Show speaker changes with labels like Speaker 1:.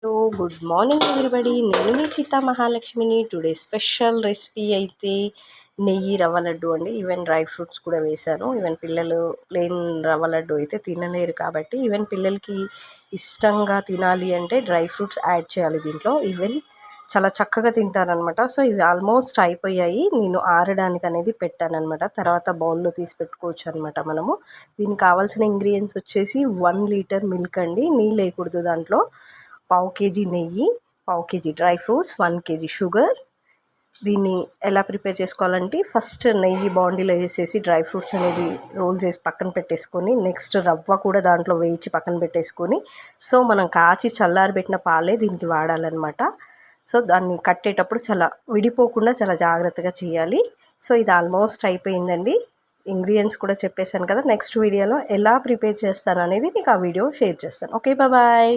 Speaker 1: Hello good morning everybody. నేను మీ సీతా మహాలక్ష్మిని. Today special recipe అయితే నెయ్యి రవ్వ లడ్డు అండి. ఈవెన్ డ్రై ఫ్రూట్స్ కూడా వేశాను. ఈవెన్ పిల్లలు ప్లెయిన్ రవ్వ లడ్డు అయితే తినలేరు కాబట్టి ఈవెన్ పిల్లలకి ఇష్టంగా తినాలి అంటే డ్రై ఫ్రూట్స్ యాడ్ చేయాలి దీంట్లో. ఈవెన్ చాలా చక్కగా తింటారనమాట. సో ఇవి ఆల్మోస్ట్ అయిపోయాయి. నేను ఆరడానికి అనేది పెట్టానమాట. తర్వాత బౌల్లో తీసి పెట్టుకోవచ్చు అనమాట మనము. దీనికి కావాల్సిన ఇంగ్రీడియంట్స్ వచ్చేసి 1 లీటర్ మిల్క్ అండి. నీళ్ళు వేయకూడదు దాంట్లో. పావు కేజీ నెయ్యి, పావు KG dry fruits, 1 KG sugar. దీన్ని ఎలా ప్రిపేర్ చేసుకోవాలంటే ఫస్ట్ నెయ్యి బాండీలో వేసేసి డ్రై ఫ్రూట్స్ అనేది రోల్ చేసి పక్కన పెట్టేసుకొని నెక్స్ట్ రవ్వ కూడా దాంట్లో వేయించి పక్కన పెట్టేసుకొని సో మనం కాచి చల్లారబెట్టిన పాలే దీనికి వాడాలన్నమాట. సో దాన్ని కట్టేటప్పుడు చాలా విడిపోకుండా చాలా జాగ్రత్తగా చేయాలి. సో ఇది ఆల్మోస్ట్ అయిపోయిందండి. ఇంగ్రీడియంట్స్ కూడా చెప్పేశాను కదా. నెక్స్ట్ వీడియోలో ఎలా ప్రిపేర్ చేస్తాను అనేది మీకు ఆ వీడియో షేర్ చేస్తాను. Okay, bye.